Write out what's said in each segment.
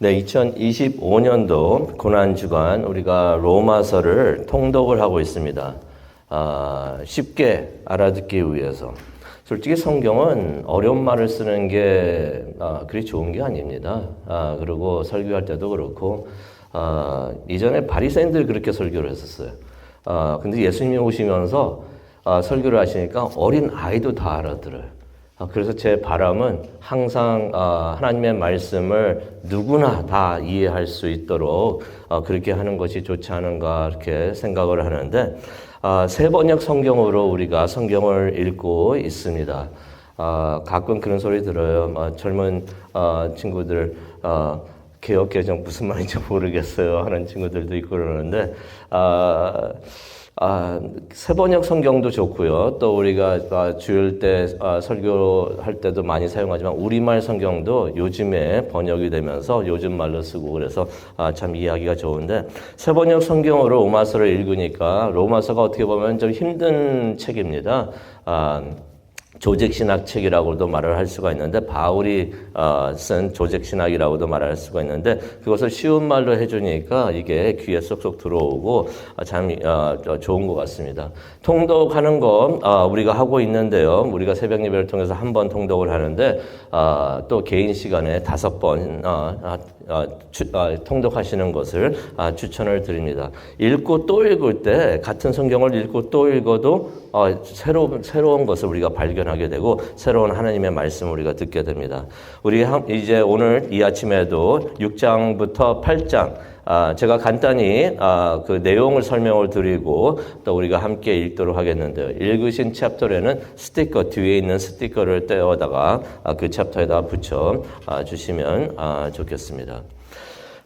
네, 2025년도 고난주간 우리가 로마서를 통독을 하고 있습니다. 쉽게 알아듣기 위해서. 솔직히 성경은 어려운 말을 쓰는 게 그리 좋은 게 아닙니다. 그리고 설교할 때도 그렇고 이전에 바리새인들이 그렇게 설교를 했었어요. 근데 예수님이 오시면서 설교를 하시니까 어린 아이도 다 알아들어요. 그래서 제 바람은 항상 하나님의 말씀을 누구나 다 이해할 수 있도록 그렇게 하는 것이 좋지 않은가 이렇게 생각을 하는데 새 번역 성경으로 우리가 성경을 읽고 있습니다. 가끔 그런 소리 들어요. 젊은 친구들 개혁 개정 무슨 말인지 모르겠어요 하는 친구들도 있고 그러는데 새 번역 성경도 좋고요. 또 우리가 주일 때 설교할 때도 많이 사용하지만 우리말 성경도 요즘에 번역이 되면서 요즘 말로 쓰고 그래서 참 이해하기가 좋은데 새 번역 성경으로 로마서를 읽으니까 로마서가 어떻게 보면 좀 힘든 책입니다. 조직신학책이라고도 말을 할 수가 있는데 바울이 쓴 조직신학이라고도 말할 수가 있는데 그것을 쉬운 말로 해주니까 이게 귀에 쏙쏙 들어오고 참 좋은 것 같습니다. 통독하는 거 우리가 하고 있는데요. 우리가 새벽 예배를 통해서 한 번 통독을 하는데 또 개인 시간에 5번 통독하시는 것을 추천을 드립니다. 읽고 또 읽을 때 같은 성경을 읽고 또 읽어도 새로운 것을 우리가 발견하게 되고 새로운 하나님의 말씀을 우리가 듣게 됩니다. 우리 이제 오늘 이 아침에도 6장부터 8장 제가 간단히 그 내용을 설명을 드리고 또 우리가 함께 읽도록 하겠는데요. 읽으신 챕터에는 스티커 뒤에 있는 스티커를 떼어다가 그 챕터에다 붙여 주시면 좋겠습니다.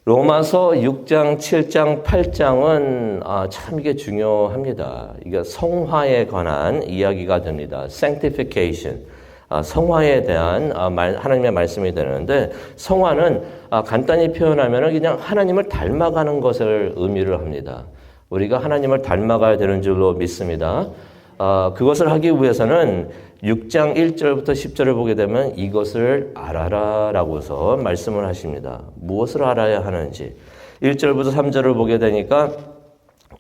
로마서 6장, 7장, 8장은 참 이게 중요합니다. 이게 성화에 관한 이야기가 됩니다. sanctification, 성화에 대한 하나님의 말씀이 되는데 성화는 간단히 표현하면 그냥 하나님을 닮아가는 것을 의미를 합니다. 우리가 하나님을 닮아가야 되는 줄로 믿습니다. 그것을 하기 위해서는 6장 1절부터 10절을 보게 되면 이것을 알아라 라고서 말씀을 하십니다. 무엇을 알아야 하는지. 1절부터 3절을 보게 되니까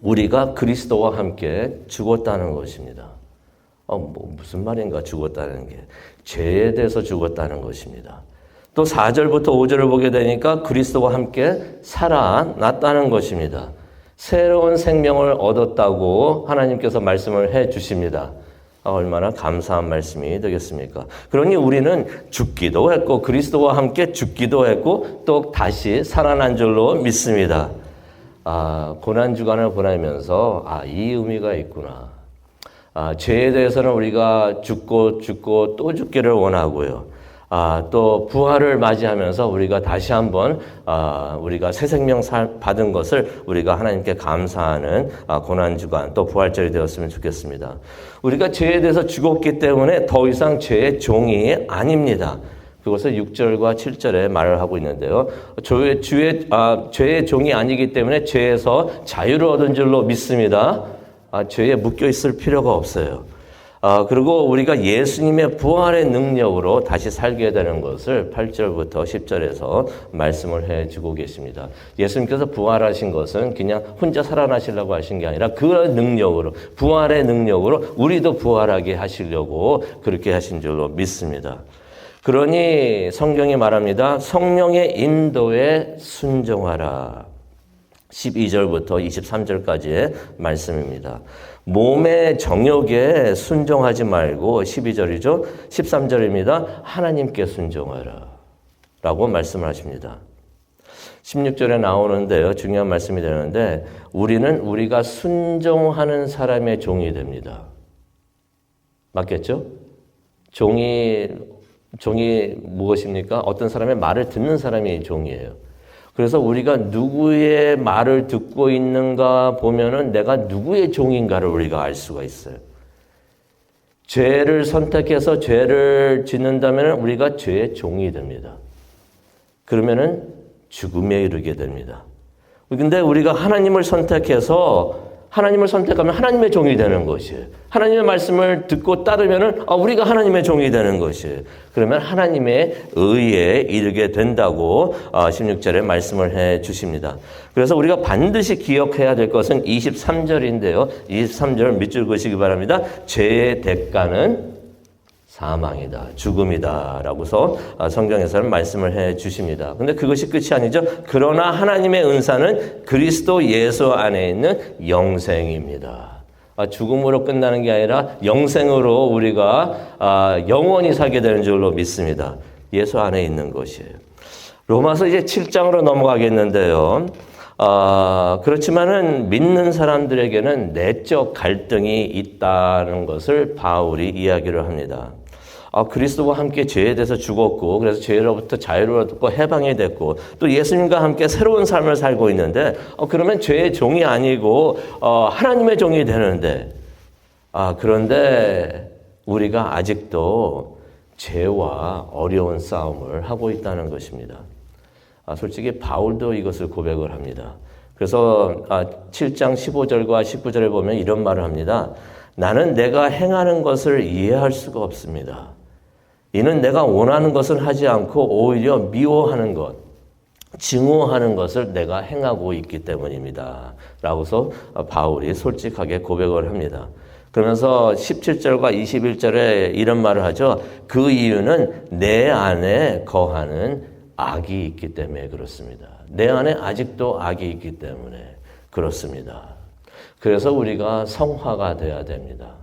우리가 그리스도와 함께 죽었다는 것입니다. 무슨 말인가 죽었다는 게. 죄에 대해서 죽었다는 것입니다. 또 4절부터 5절을 보게 되니까 그리스도와 함께 살아났다는 것입니다. 새로운 생명을 얻었다고 하나님께서 말씀을 해 주십니다. 얼마나 감사한 말씀이 되겠습니까? 그러니 우리는 죽기도 했고 그리스도와 함께 죽기도 했고 또 다시 살아난 줄로 믿습니다. 고난주간을 보내면서 이 의미가 있구나. 죄에 대해서는 우리가 죽고 또 죽기를 원하고요. 또 부활을 맞이하면서 우리가 다시 한번 우리가 새 생명 받은 것을 우리가 하나님께 감사하는 고난주간 또 부활절이 되었으면 좋겠습니다. 우리가 죄에 대해서 죽었기 때문에 더 이상 죄의 종이 아닙니다. 그것을 6절과 7절에 말을 하고 있는데요. 죄의 종이 아니기 때문에 죄에서 자유를 얻은 줄로 믿습니다. 죄에 묶여 있을 필요가 없어요. 그리고 우리가 예수님의 부활의 능력으로 다시 살게 되는 것을 8절부터 10절에서 말씀을 해주고 계십니다. 예수님께서 부활하신 것은 그냥 혼자 살아나시려고 하신 게 아니라 그 능력으로, 부활의 능력으로 우리도 부활하게 하시려고 그렇게 하신 줄로 믿습니다. 그러니 성경이 말합니다. 성령의 인도에 순종하라. 12절부터 23절까지의 말씀입니다. 몸의 정욕에 순종하지 말고 12절이죠. 13절입니다. 하나님께 순종하라 라고 말씀을 하십니다. 16절에 나오는데요. 중요한 말씀이 되는데 우리는 우리가 순종하는 사람의 종이 됩니다. 맞겠죠? 종이 무엇입니까? 어떤 사람의 말을 듣는 사람이 종이에요. 그래서 우리가 누구의 말을 듣고 있는가 보면은 내가 누구의 종인가를 우리가 알 수가 있어요. 죄를 선택해서 죄를 짓는다면 우리가 죄의 종이 됩니다. 그러면은 죽음에 이르게 됩니다. 근데 우리가 하나님을 선택해서 하나님을 선택하면 하나님의 종이 되는 것이에요. 하나님의 말씀을 듣고 따르면은 우리가 하나님의 종이 되는 것이에요. 그러면 하나님의 의에 이르게 된다고 16절에 말씀을 해 주십니다. 그래서 우리가 반드시 기억해야 될 것은 23절인데요. 23절 밑줄 그시기 바랍니다. 죄의 대가는 사망이다, 죽음이다 라고서 성경에서는 말씀을 해 주십니다. 근데 그것이 끝이 아니죠. 그러나 하나님의 은사는 그리스도 예수 안에 있는 영생입니다. 죽음으로 끝나는 게 아니라 영생으로 우리가 영원히 살게 되는 줄로 믿습니다. 예수 안에 있는 것이에요. 로마서 이제 7장으로 넘어가겠는데요. 그렇지만은 믿는 사람들에게는 내적 갈등이 있다는 것을 바울이 이야기를 합니다. 그리스도와 함께 죄에 대해서 죽었고, 그래서 죄로부터 자유를 얻고 해방이 됐고, 또 예수님과 함께 새로운 삶을 살고 있는데, 그러면 죄의 종이 아니고, 하나님의 종이 되는데, 그런데 우리가 아직도 죄와 어려운 싸움을 하고 있다는 것입니다. 솔직히 바울도 이것을 고백을 합니다. 그래서 7장 15절과 19절에 보면 이런 말을 합니다. 나는 내가 행하는 것을 이해할 수가 없습니다. 이는 내가 원하는 것을 하지 않고 오히려 미워하는 것, 증오하는 것을 내가 행하고 있기 때문입니다. 라고서 바울이 솔직하게 고백을 합니다. 그러면서 17절과 21절에 이런 말을 하죠. 그 이유는 내 안에 거하는 악이 있기 때문에 그렇습니다. 내 안에 아직도 악이 있기 때문에 그렇습니다. 그래서 우리가 성화가 돼야 됩니다.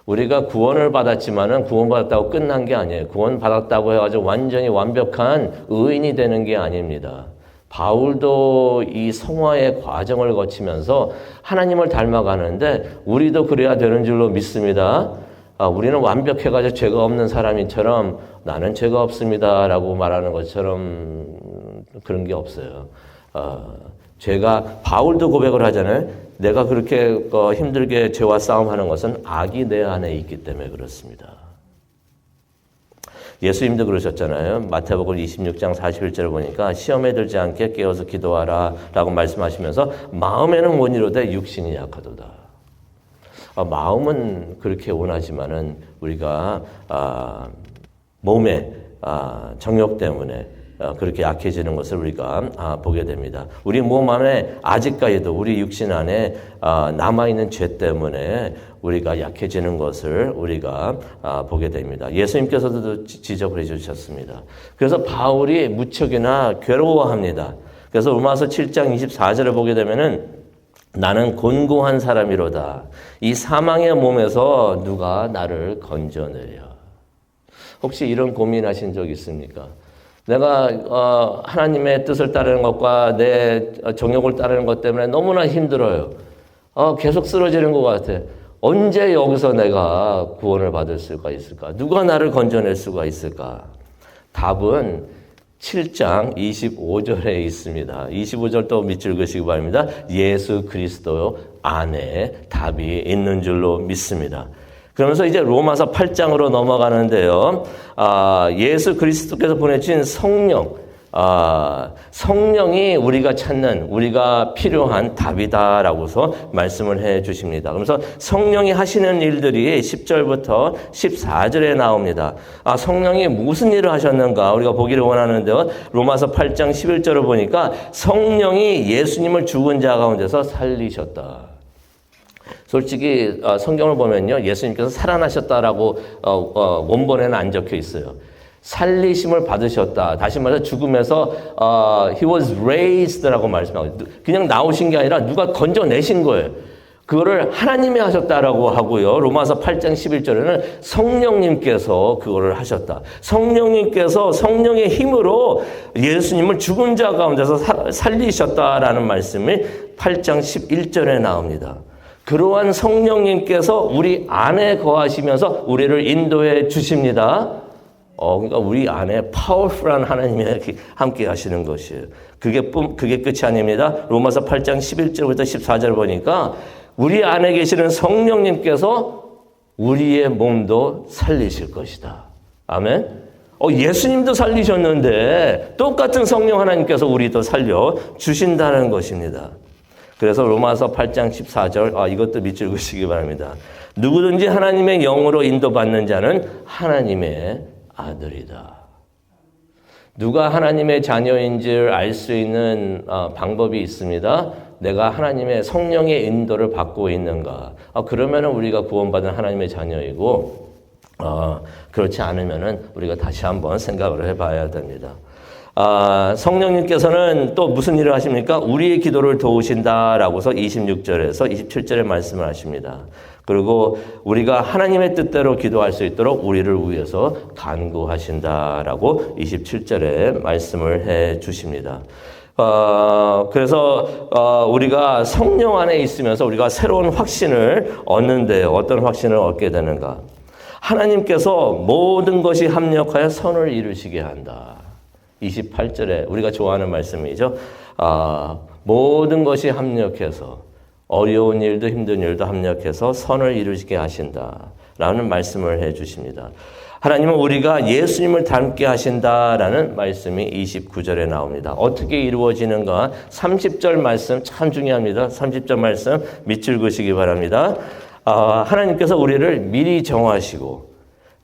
우리가 구원을 받았지만은 구원받았다고 끝난 게 아니에요. 구원받았다고 해가지고 완전히 완벽한 의인이 되는 게 아닙니다. 바울도 이 성화의 과정을 거치면서 하나님을 닮아가는데 우리도 그래야 되는 줄로 믿습니다. 우리는 완벽해가지고 죄가 없는 사람인처럼 나는 죄가 없습니다라고 말하는 것처럼 그런 게 없어요. 죄가 바울도 고백을 하잖아요. 내가 그렇게 힘들게 죄와 싸움하는 것은 악이 내 안에 있기 때문에 그렇습니다. 예수님도 그러셨잖아요. 마태복음 26장 41절을 보니까 시험에 들지 않게 깨어서 기도하라 라고 말씀하시면서 마음에는 원이로되 육신이 약하도다. 마음은 그렇게 원하지만은 우리가 몸의 정욕 때문에 그렇게 약해지는 것을 우리가 보게 됩니다. 우리 몸 안에 아직까지도 우리 육신 안에 남아있는 죄 때문에 우리가 약해지는 것을 우리가 보게 됩니다. 예수님께서도 지적을 해주셨습니다. 그래서 바울이 무척이나 괴로워합니다. 그래서 로마서 7장 24절을 보게 되면은 나는 곤고한 사람이로다. 이 사망의 몸에서 누가 나를 건져내려. 혹시 이런 고민하신 적 있습니까? 내가 하나님의 뜻을 따르는 것과 내 정욕을 따르는 것 때문에 너무나 힘들어요. 계속 쓰러지는 것 같아. 언제 여기서 내가 구원을 받을 수가 있을까? 누가 나를 건져낼 수가 있을까? 답은 7장 25절에 있습니다. 25절 또 밑줄 그시기 바랍니다. 예수 그리스도 안에 답이 있는 줄로 믿습니다. 그러면서 이제 로마서 8장으로 넘어가는데요. 예수 그리스도께서 보내신 성령, 성령이 우리가 찾는, 우리가 필요한 답이다라고서 말씀을 해 주십니다. 그래서 성령이 하시는 일들이 10절부터 14절에 나옵니다. 성령이 무슨 일을 하셨는가 우리가 보기를 원하는데요. 로마서 8장 11절을 보니까 성령이 예수님을 죽은 자 가운데서 살리셨다. 솔직히 성경을 보면요, 예수님께서 살아나셨다라고 원본에는 안 적혀 있어요. 살리심을 받으셨다. 다시 말해서 죽음에서 he was raised라고 말씀하고 그냥 나오신 게 아니라 누가 건져내신 거예요. 그거를 하나님이 하셨다라고 하고요. 로마서 8장 11절에는 성령님께서 그거를 하셨다. 성령님께서 성령의 힘으로 예수님을 죽은 자 가운데서 살리셨다라는 말씀이 8장 11절에 나옵니다. 그러한 성령님께서 우리 안에 거하시면서 우리를 인도해 주십니다. 그러니까 우리 안에 파워풀한 하나님이 함께 하시는 것이에요. 그게 끝이 아닙니다. 로마서 8장 11절부터 14절 보니까 우리 안에 계시는 성령님께서 우리의 몸도 살리실 것이다. 아멘. 예수님도 살리셨는데 똑같은 성령 하나님께서 우리도 살려 주신다는 것입니다. 그래서 로마서 8장 14절 이것도 밑줄 그시기 바랍니다. 누구든지 하나님의 영으로 인도받는 자는 하나님의 아들이다. 누가 하나님의 자녀인지를 알 수 있는 방법이 있습니다. 내가 하나님의 성령의 인도를 받고 있는가. 그러면 우리가 구원받은 하나님의 자녀이고 그렇지 않으면 우리가 다시 한번 생각을 해봐야 됩니다. 성령님께서는 또 무슨 일을 하십니까? 우리의 기도를 도우신다라고서 26절에서 27절에 말씀을 하십니다. 그리고 우리가 하나님의 뜻대로 기도할 수 있도록 우리를 위해서 간구하신다라고 27절에 말씀을 해 주십니다. 그래서 우리가 성령 안에 있으면서 우리가 새로운 확신을 얻는데 어떤 확신을 얻게 되는가? 하나님께서 모든 것이 합력하여 선을 이루시게 한다. 28절에 우리가 좋아하는 말씀이죠. 모든 것이 합력해서 어려운 일도 힘든 일도 합력해서 선을 이루시게 하신다라는 말씀을 해 주십니다. 하나님은 우리가 예수님을 닮게 하신다라는 말씀이 29절에 나옵니다. 어떻게 이루어지는가? 30절 말씀 참 중요합니다. 30절 말씀 밑줄 그시기 바랍니다. 하나님께서 우리를 미리 정하시고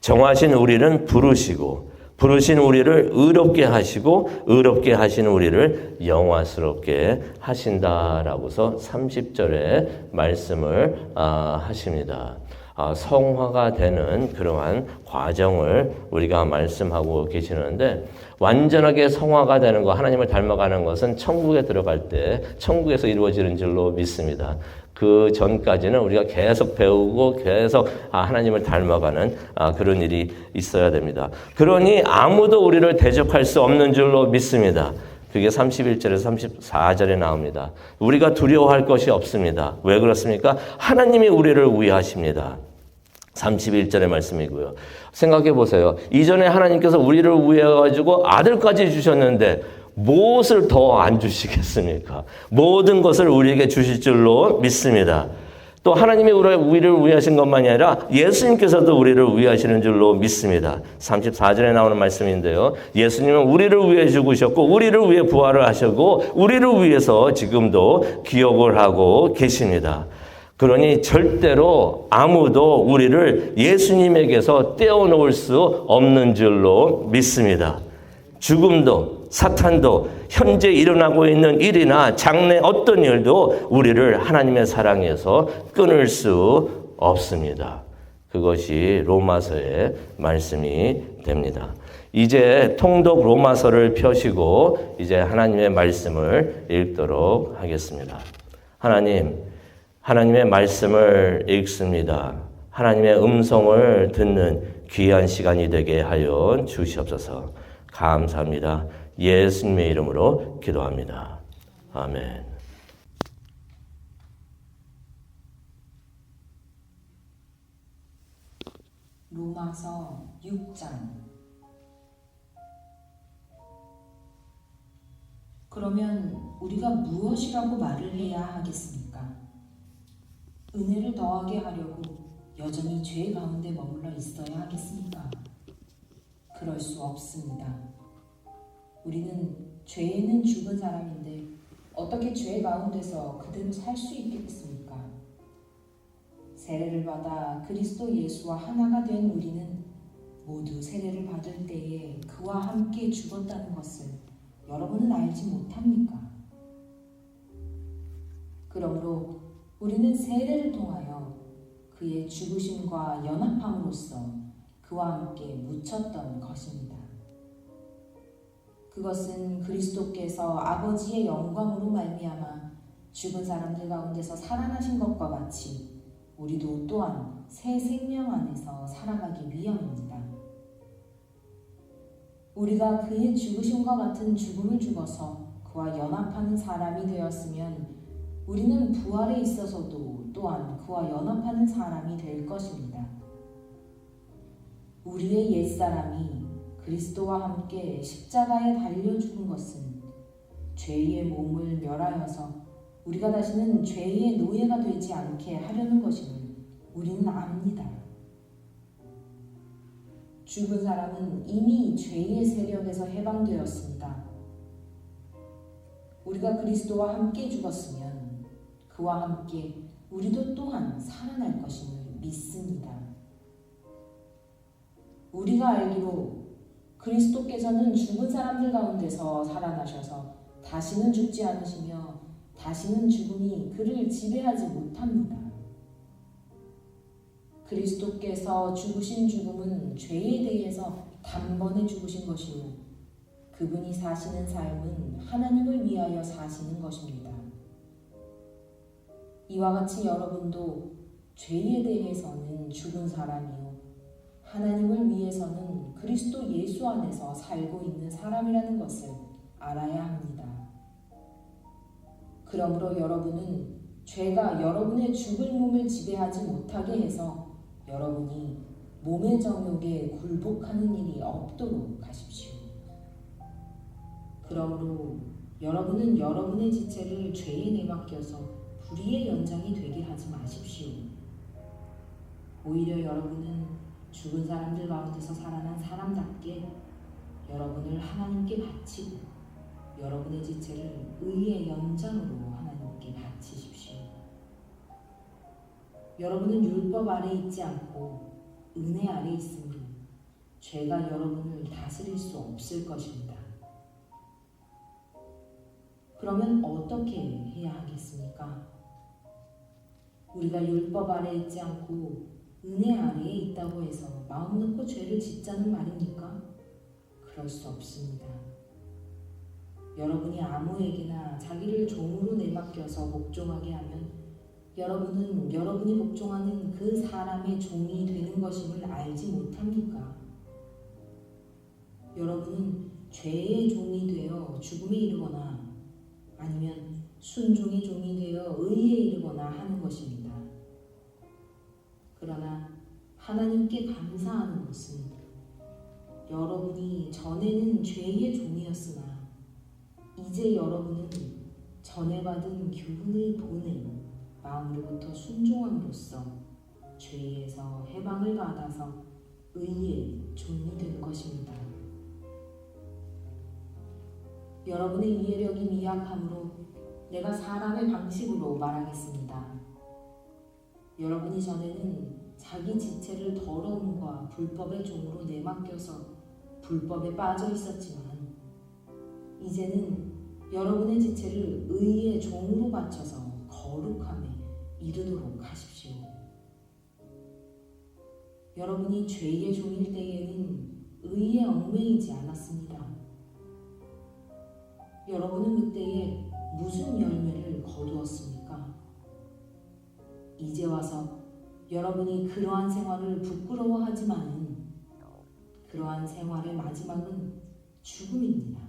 정하신 우리는 부르시고 부르신 우리를 의롭게 하시고 의롭게 하신 우리를 영화스럽게 하신다라고서 30절에 말씀을 하십니다. 성화가 되는 그러한 과정을 우리가 말씀하고 계시는데 완전하게 성화가 되는 것, 하나님을 닮아가는 것은 천국에 들어갈 때 천국에서 이루어지는 줄로 믿습니다. 그 전까지는 우리가 계속 배우고 계속 하나님을 닮아가는 그런 일이 있어야 됩니다. 그러니 아무도 우리를 대적할 수 없는 줄로 믿습니다. 그게 31절에서 34절에 나옵니다. 우리가 두려워할 것이 없습니다. 왜 그렇습니까? 하나님이 우리를 위하십니다. 31절의 말씀이고요. 생각해 보세요. 이전에 하나님께서 우리를 위해가지고 아들까지 주셨는데 무엇을 더 안 주시겠습니까? 모든 것을 우리에게 주실 줄로 믿습니다. 또 하나님이 우리를 위하신 것만이 아니라 예수님께서도 우리를 위하시는 줄로 믿습니다. 34절에 나오는 말씀인데요. 예수님은 우리를 위해 죽으셨고 우리를 위해 부활을 하셨고 우리를 위해서 지금도 기억을 하고 계십니다. 그러니 절대로 아무도 우리를 예수님에게서 떼어놓을 수 없는 줄로 믿습니다. 죽음도 사탄도 현재 일어나고 있는 일이나 장래 어떤 일도 우리를 하나님의 사랑에서 끊을 수 없습니다. 그것이 로마서의 말씀이 됩니다. 이제 통독 로마서를 펴시고 이제 하나님의 말씀을 읽도록 하겠습니다. 하나님의 말씀을 읽습니다. 하나님의 음성을 듣는 귀한 시간이 되게 하여 주시옵소서. 감사합니다. 예수님의 이름으로 기도합니다. 아멘. 로마서 6장. 그러면 우리가 무엇이라고 말을 해야 하겠습니까? 은혜를 더하게 하려고 여전히 죄 가운데 머물러 있어야 하겠습니까? 그럴 수 없습니다. 우리는 죄에는 죽은 사람인데 어떻게 죄 가운데서 그대로 살 수 있겠습니까? 세례를 받아 그리스도 예수와 하나가 된 우리는 모두 세례를 받을 때에 그와 함께 죽었다는 것을 여러분은 알지 못합니까? 그러므로 우리는 세례를 통하여 그의 죽으심과 연합함으로써 그와 함께 묻혔던 것입니다. 그것은 그리스도께서 아버지의 영광으로 말미암아 죽은 사람들 가운데서 살아나신 것과 같이 우리도 또한 새 생명 안에서 살아가기 위함입니다. 우리가 그의 죽으심과 같은 죽음을 죽어서 그와 연합하는 사람이 되었으면 우리는 부활에 있어서도 또한 그와 연합하는 사람이 될 것입니다. 우리의 옛사람이 그리스도와 함께 십자가에 달려 죽은 것은 죄의 몸을 멸하여서 우리가 다시는 죄의 노예가 되지 않게 하려는 것임을 우리는 압니다. 죽은 사람은 이미 죄의 세력에서 해방되었습니다. 우리가 그리스도와 함께 죽었으면 그와 함께 우리도 또한 살아날 것임을 믿습니다. 우리가 알기로 그리스도께서는 죽은 사람들 가운데서 살아나셔서 다시는 죽지 않으시며 다시는 죽음이 그를 지배하지 못합니다. 그리스도께서 죽으신 죽음은 죄에 대해서 단번에 죽으신 것이요 그분이 사시는 삶은 하나님을 위하여 사시는 것입니다. 이와 같이 여러분도 죄에 대해서는 죽은 사람이요 하나님을 위해서는 그리스도 예수 안에서 살고 있는 사람이라는 것을 알아야 합니다. 그러므로 여러분은 죄가 여러분의 죽을 몸을 지배하지 못하게 해서 여러분이 몸의 정욕에 굴복하는 일이 없도록 하십시오. 그러므로 여러분은 여러분의 지체를 죄에 내맡겨서 불의의 연장이 되게 하지 마십시오. 오히려 여러분은 죽은 사람들 가운데서 살아난 사람답게 여러분을 하나님께 바치고 여러분의 지체를 의의 연장으로 하나님께 바치십시오. 여러분은 율법 아래 있지 않고 은혜 아래 있으므로 죄가 여러분을 다스릴 수 없을 것입니다. 그러면 어떻게 해야 하겠습니까? 우리가 율법 아래 있지 않고 은혜 아래에 있다고 해서 마음 놓고 죄를 짓자는 말입니까? 그럴 수 없습니다. 여러분이 아무에게나 자기를 종으로 내맡겨서 복종하게 하면 여러분은 여러분이 복종하는 그 사람의 종이 되는 것임을 알지 못합니까? 여러분은 죄의 종이 되어 죽음에 이르거나 아니면 순종의 종이 되어 의에 이르거나 하는 것입니다. 그러나 하나님께 감사하는 것은 여러분이 전에는 죄의 종이었으나 이제 여러분은 전에 받은 교훈을 보는 마음으로부터 순종함으로써 죄에서 해방을 받아서 의의 종이 된 것입니다. 여러분의 이해력이 미약함으로 내가 사람의 방식으로 말하겠습니다. 여러분이 전에는 자기 지체를 더러움과 불법의 종으로 내맡겨서 불법에 빠져 있었지만 이제는 여러분의 지체를 의의 종으로 바쳐서 거룩함에 이르도록 하십시오. 여러분이 죄의 종일 때에는 의에 얽매이지 않았습니다. 여러분은 그때에 무슨 열매를 거두었습니까? 이제 와서 여러분이 그러한 생활을 부끄러워하지만은 그러한 생활의 마지막은 죽음입니다.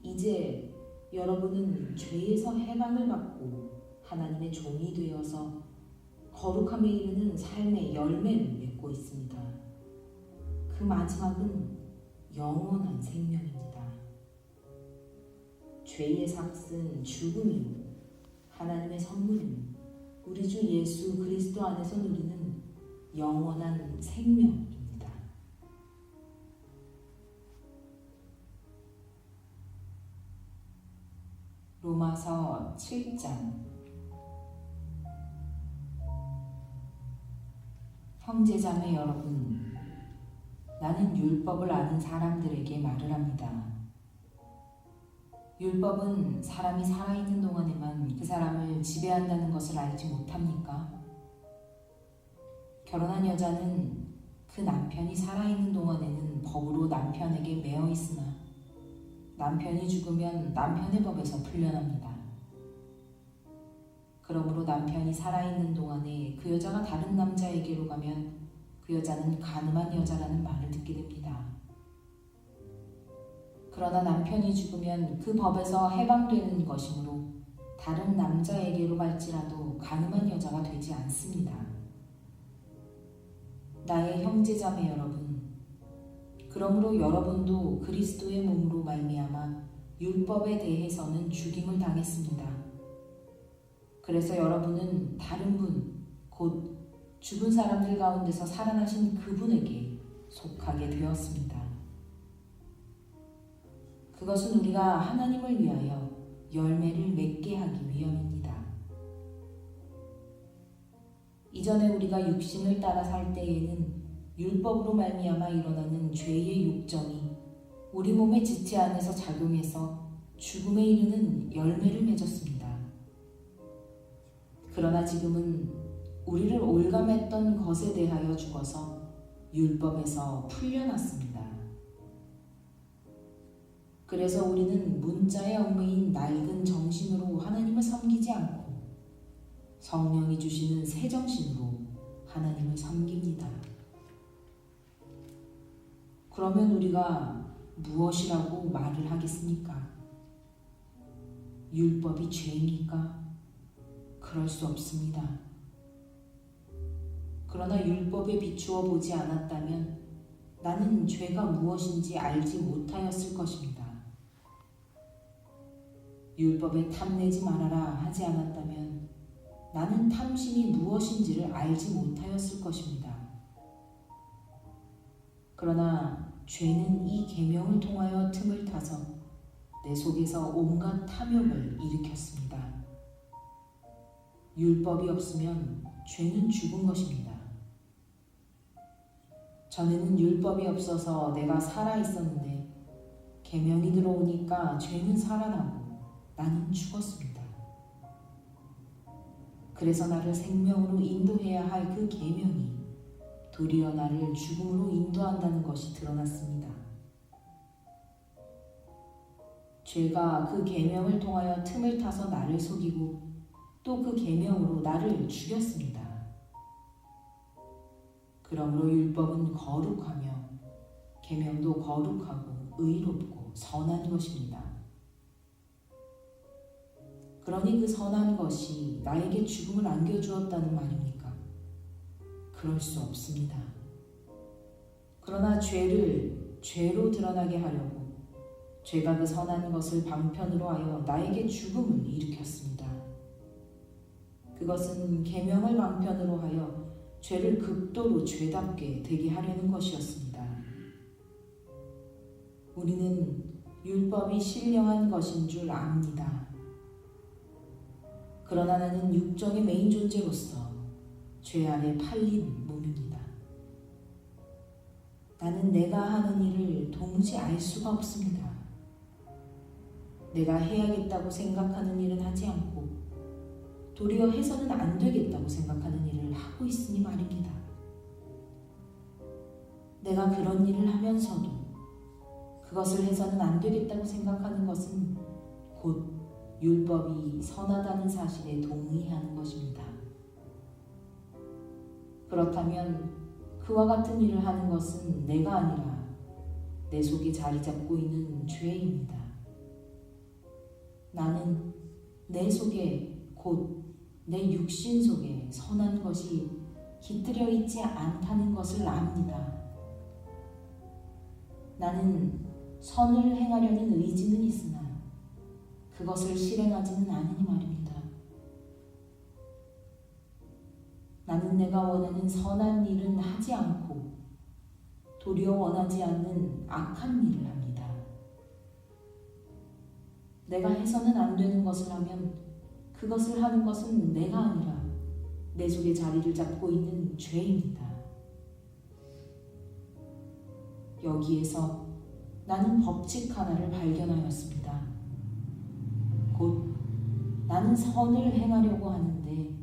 이제 여러분은 죄에서 해방을 받고 하나님의 종이 되어서 거룩함에 이르는 삶의 열매를 맺고 있습니다. 그 마지막은 영원한 생명입니다. 죄의 삭은 죽음이요 하나님의 선물은 우리 주 예수 그리스도 안에서 누리는 영원한 생명입니다. 로마서 7장. 형제자매 여러분, 나는 율법을 아는 사람들에게 말을 합니다. 율법은 사람이 살아있는 동안에만 그 사람을 지배한다는 것을 알지 못합니까? 결혼한 여자는 그 남편이 살아있는 동안에는 법으로 남편에게 매어 있으나 남편이 죽으면 남편의 법에서 풀려납니다. 그러므로 남편이 살아있는 동안에 그 여자가 다른 남자에게로 가면 그 여자는 간음한 여자라는 말을 듣게 됩니다. 그러나 남편이 죽으면 그 법에서 해방되는 것이므로 다른 남자에게로 갈지라도 간음한 여자가 되지 않습니다. 나의 형제자매 여러분, 그러므로 여러분도 그리스도의 몸으로 말미암아 율법에 대해서는 죽임을 당했습니다. 그래서 여러분은 다른 분, 곧 죽은 사람들 가운데서 살아나신 그분에게 속하게 되었습니다. 그것은 우리가 하나님을 위하여 열매를 맺게 하기 위함입니다. 이전에 우리가 육신을 따라 살 때에는 율법으로 말미암아 일어나는 죄의 욕정이 우리 몸의 지체 안에서 작용해서 죽음에 이르는 열매를 맺었습니다. 그러나 지금은 우리를 올감했던 것에 대하여 죽어서 율법에서 풀려났습니다. 그래서 우리는 문자의 얽매인 낡은 정신으로 하나님을 섬기지 않고 성령이 주시는 새 정신으로 하나님을 섬깁니다. 그러면 우리가 무엇이라고 말을 하겠습니까? 율법이 죄입니까? 그럴 수 없습니다. 그러나 율법에 비추어 보지 않았다면 나는 죄가 무엇인지 알지 못하였을 것입니다. 율법에 탐내지 말아라 하지 않았다면 나는 탐심이 무엇인지를 알지 못하였을 것입니다. 그러나 죄는 이 계명을 통하여 틈을 타서 내 속에서 온갖 탐욕을 일으켰습니다. 율법이 없으면 죄는 죽은 것입니다. 전에는 율법이 없어서 내가 살아 있었는데 계명이 들어오니까 죄는 살아나고 나는 죽었습니다. 그래서 나를 생명으로 인도해야 할 그 계명이 도리어 나를 죽음으로 인도한다는 것이 드러났습니다. 죄가 그 계명을 통하여 틈을 타서 나를 속이고 또 그 계명으로 나를 죽였습니다. 그러므로 율법은 거룩하며 계명도 거룩하고 의롭고 선한 것입니다. 그러니 그 선한 것이 나에게 죽음을 안겨주었다는 말입니까? 그럴 수 없습니다. 그러나 죄를 죄로 드러나게 하려고 죄가 그 선한 것을 방편으로 하여 나에게 죽음을 일으켰습니다. 그것은 계명을 방편으로 하여 죄를 극도로 죄답게 되게 하려는 것이었습니다. 우리는 율법이 신령한 것인 줄 압니다. 그러나 나는 육정의 메인 존재로서 죄 아래 팔린 몸입니다. 나는 내가 하는 일을 동시에 알 수가 없습니다. 내가 해야겠다고 생각하는 일은 하지 않고 도리어 해서는 안 되겠다고 생각하는 일을 하고 있으니 말입니다. 내가 그런 일을 하면서도 그것을 해서는 안 되겠다고 생각하는 것은 곧 율법이 선하다는 사실에 동의하는 것입니다. 그렇다면 그와 같은 일을 하는 것은 내가 아니라 내 속에 자리 잡고 있는 죄입니다. 나는 내 속에 곧 내 육신 속에 선한 것이 깃들여 있지 않다는 것을 압니다. 나는 선을 행하려는 의지는 있으나 그것을 실행하지는 않으니 말입니다. 나는 내가 원하는 선한 일은 하지 않고 도리어 원하지 않는 악한 일을 합니다. 내가 해서는 안 되는 것을 하면 그것을 하는 것은 내가 아니라 내 속에 자리를 잡고 있는 죄입니다. 여기에서 나는 법칙 하나를 발견하였습니다. 곧 나는 선을 행하려고 하는데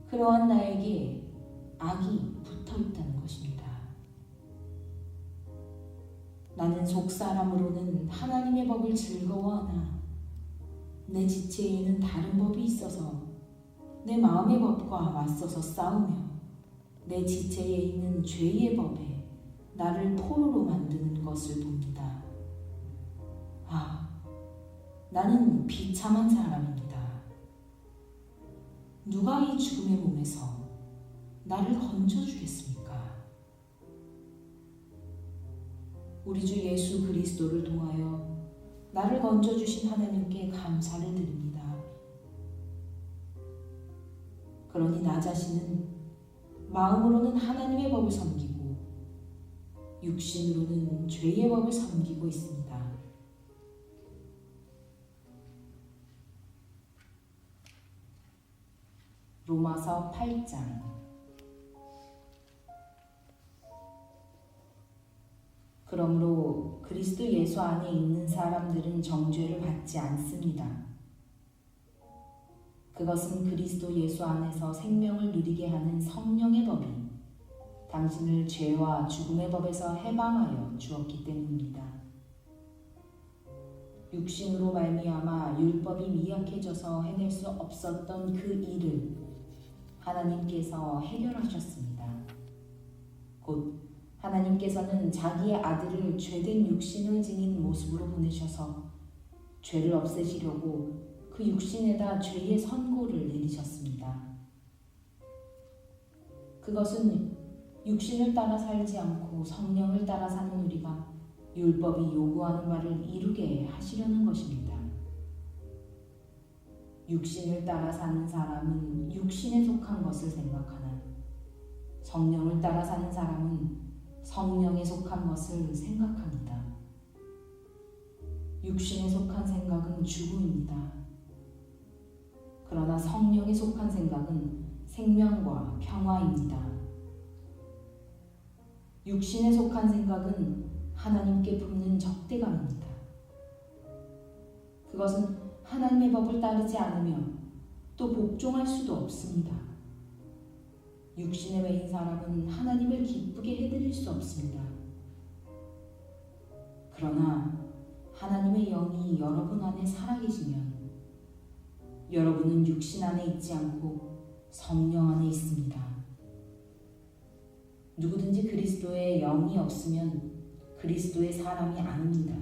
그러한 나에게 악이 붙어 있다는 것입니다. 나는 속사람으로는 하나님의 법을 즐거워하나 내 지체에는 다른 법이 있어서 내 마음의 법과 맞서서 싸우며 내 지체에 있는 죄의 법에 나를 포로로 만드는 것을 봅니다. 아, 나는 비참한 사람입니다. 누가 이 죽음의 몸에서 나를 건져주겠습니까? 우리 주 예수 그리스도를 통하여 나를 건져주신 하나님께 감사를 드립니다. 그러니 나 자신은 마음으로는 하나님의 법을 섬기고 육신으로는 죄의 법을 섬기고 있습니다. 로마서 8장. 그러므로 그리스도 예수 안에 있는 사람들은 정죄를 받지 않습니다. 그것은 그리스도 예수 안에서 생명을 누리게 하는 성령의 법이 당신을 죄와 죽음의 법에서 해방하여 주었기 때문입니다. 육신으로 말미암아 율법이 미약해져서 해낼 수 없었던 그 일을 하나님께서 해결하셨습니다. 곧 하나님께서는 자기의 아들을 죄된 육신을 지닌 모습으로 보내셔서 죄를 없애시려고 그 육신에다 죄의 선고를 내리셨습니다. 그것은 육신을 따라 살지 않고 성령을 따라 사는 우리가 율법이 요구하는 바를 이루게 하시려는 것입니다. 육신을 따라 사는 사람은 육신에 속한 것을 생각하나 성령을 따라 사는 사람은 성령에 속한 것을 생각합니다. 육신에 속한 생각은 죽음입니다. 그러나 성령에 속한 생각은 생명과 평화입니다. 육신에 속한 생각은 하나님께 품는 적대감입니다. 그것은 하나님의 법을 따르지 않으며 또 복종할 수도 없습니다. 육신에 매인 사람은 하나님을 기쁘게 해드릴 수 없습니다. 그러나 하나님의 영이 여러분 안에 살아계시면 여러분은 육신 안에 있지 않고 성령 안에 있습니다. 누구든지 그리스도의 영이 없으면 그리스도의 사람이 아닙니다.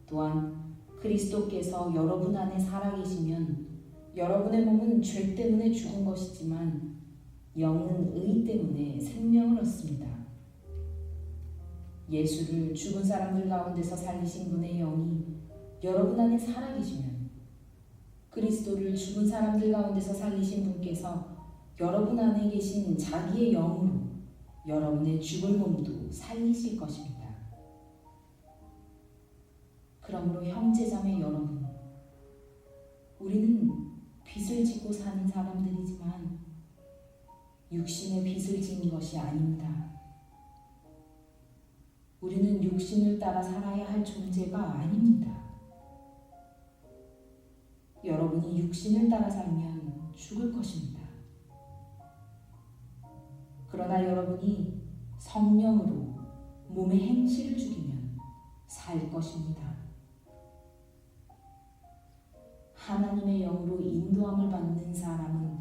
또한 그리스도께서 여러분 안에 살아계시면 여러분의 몸은 죄 때문에 죽은 것이지만 영은 의 때문에 생명을 얻습니다. 예수를 죽은 사람들 가운데서 살리신 분의 영이 여러분 안에 살아계시면 그리스도를 죽은 사람들 가운데서 살리신 분께서 여러분 안에 계신 자기의 영으로 여러분의 죽을 몸도 살리실 것입니다. 그러므로 형제자매 여러분, 우리는 빚을 지고 사는 사람들이지만 육신의 빚을 지는 것이 아닙니다. 우리는 육신을 따라 살아야 할 존재가 아닙니다. 여러분이 육신을 따라 살면 죽을 것입니다. 그러나 여러분이 성령으로 몸의 행실을 죽이면 살 것입니다. 하나님의 영으로 인도함을 받는 사람은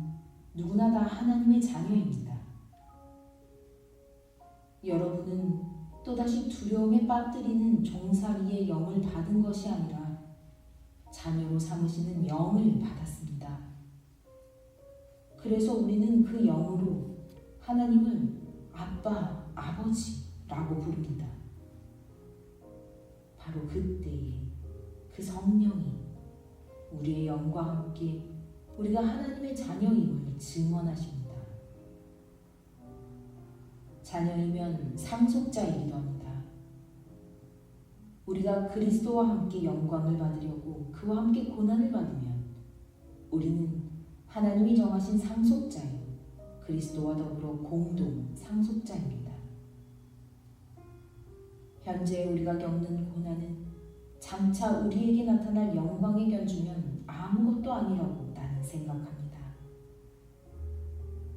누구나 다 하나님의 자녀입니다. 여러분은 또다시 두려움에 빠뜨리는 종살이의 영을 받은 것이 아니라 자녀로 삼으시는 영을 받았습니다. 그래서 우리는 그 영으로 하나님을 아빠, 아버지라고 부릅니다. 바로 그때에 그 성령이 우리의 영과 함께 우리가 하나님의 자녀임을 증언하십니다. 자녀이면 상속자이기도 합니다. 우리가 그리스도와 함께 영광을 받으려고 그와 함께 고난을 받으면 우리는 하나님이 정하신 상속자요 그리스도와 더불어 공동 상속자입니다. 현재 우리가 겪는 고난은 장차 우리에게 나타날 영광에 견주면 아무것도 아니라고 나는 생각합니다.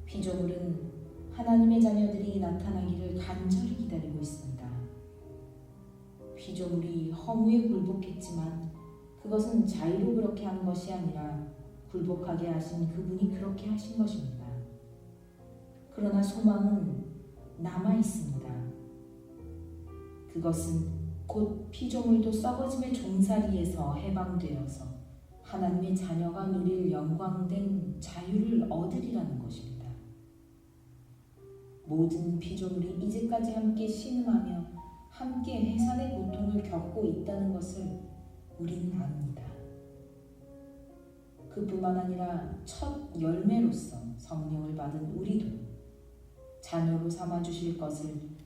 피조물은 하나님의 자녀들이 나타나기를 간절히 기다리고 있습니다. 피조물이 허무에 굴복했지만 그것은 자의로 그렇게 한 것이 아니라 굴복하게 하신 그분이 그렇게 하신 것입니다. 그러나 소망은 남아 있습니다. 그것은 곧 피조물도 썩어짐의 종살이에서 해방되어서 하나님의 자녀가 누릴 영광된 자유를 얻으리라는 것입니다. 모든 피조물이 이제까지 함께 신음하며 함께 해산의 고통을 겪고 있다는 것을 우리는 압니다. 그뿐만 아니라 첫 열매로서 성령을 받은 우리도 자녀로 삼아 주실 것을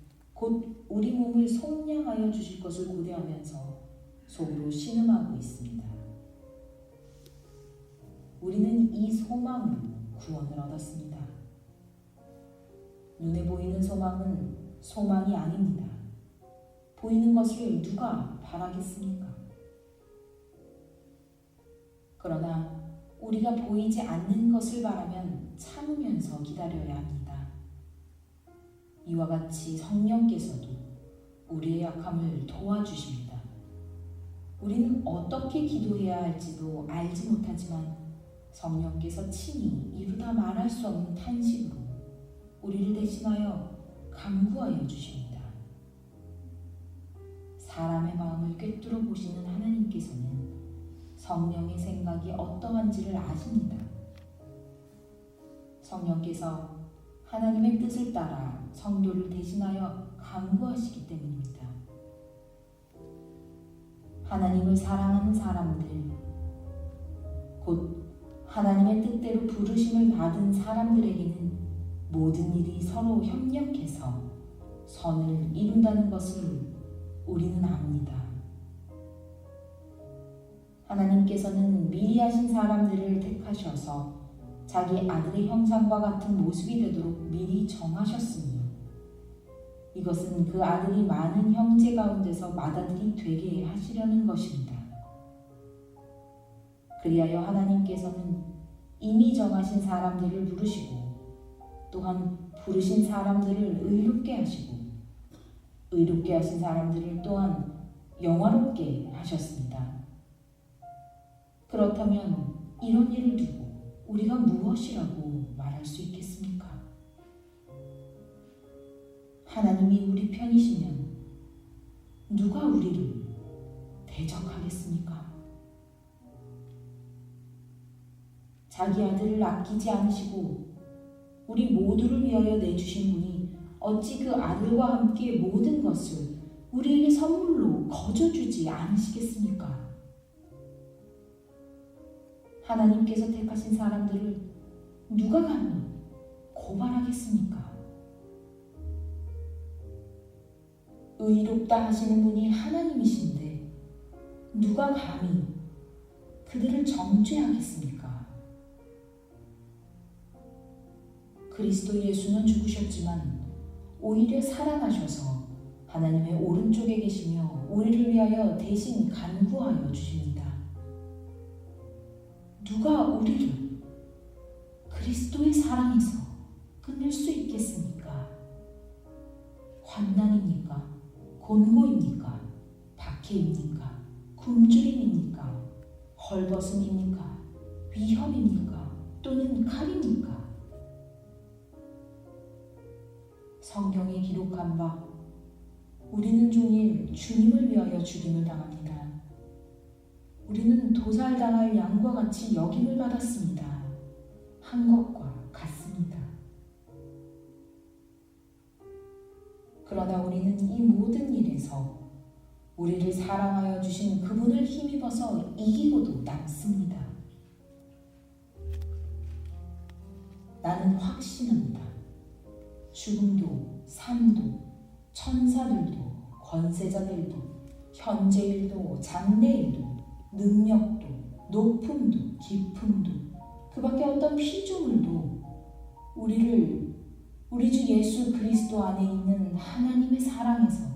곧 우리 몸을 속량하여 주실 것을 고대하면서 속으로 신음하고 있습니다. 우리는 이 소망으로 구원을 얻었습니다. 눈에 보이는 소망은 소망이 아닙니다. 보이는 것을 누가 바라겠습니까? 그러나 우리가 보이지 않는 것을 바라면 참으면서 기다려야 합니다. 이와 같이 성령께서도 우리의 약함을 도와주십니다. 우리는 어떻게 기도해야 할지도 알지 못하지만 성령께서 친히 이루다 말할 수 없는 탄식으로 우리를 대신하여 간구하여 주십니다. 사람의 마음을 꿰뚫어 보시는 하나님께서는 성령의 생각이 어떠한지를 아십니다. 성령께서 하나님의 뜻을 따라 성도를 대신하여 간구하시기 때문입니다. 하나님을 사랑하는 사람들, 곧 하나님의 뜻대로 부르심을 받은 사람들에게는 모든 일이 서로 협력해서 선을 이룬다는 것을 우리는 압니다. 하나님께서는 미리 하신 사람들을 택하셔서 자기 아들의 형상과 같은 모습이 되도록 미리 정하셨으며 이것은 그 아들이 많은 형제 가운데서 맏아들이 되게 하시려는 것입니다. 그리하여 하나님께서는 이미 정하신 사람들을 부르시고 또한 부르신 사람들을 의롭게 하시고 의롭게 하신 사람들을 또한 영화롭게 하셨습니다. 그렇다면 이런 일을 두고 우리가 무엇이라고 말할 수 있겠습니까? 하나님이 우리 편이시면 누가 우리를 대적하겠습니까? 자기 아들을 아끼지 않으시고 우리 모두를 위하여 내주신 분이 어찌 그 아들과 함께 모든 것을 우리에게 선물로 거저주지 않으시겠습니까? 하나님께서 택하신 사람들을 누가 감히 고발하겠습니까? 의롭다 하시는 분이 하나님이신데 누가 감히 그들을 정죄하겠습니까? 그리스도 예수는 죽으셨지만 오히려 살아나셔서 하나님의 오른쪽에 계시며 우리를 위하여 대신 간구하여 주십니다. 누가 우리를 그리스도의 사랑에서 끊을 수 있겠습니까? 환난입니까? 곤고입니까? 박해입니까? 굶주림입니까? 헐벗음입니까? 위험입니까? 또는 칼입니까? 성경에 기록한 바 우리는 종일 주님을 위하여 죽임을 당합니다. 우리는 도살당할 양과 같이 여김을 받았습니다. 한 것과 같습니다. 그러나 우리는 이 모든 일에서 우리를 사랑하여 주신 그분을 힘입어서 이기고도 남습니다. 나는 확신합니다. 죽음도 삶도 천사들도 권세자들도 현재일도 장래일도 능력도 높음도 깊음도 그 밖에 어떤 피조물도 우리를 우리 주 예수 그리스도 안에 있는 하나님의 사랑에서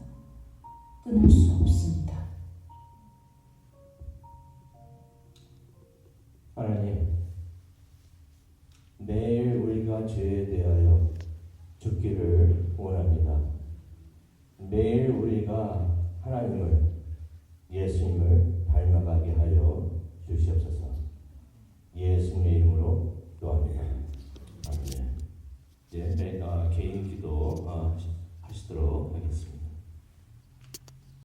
끊을 수 없습니다. 하나님, 매일 우리가 죄에 대하여 죽기를 원합니다. 매일 우리가 하나님을, 예수님을 닮아가게 하여 주시옵소서. 예수님의 이름으로 기도합니다. 아멘. 이제 개인 기도 하시도록 하겠습니다.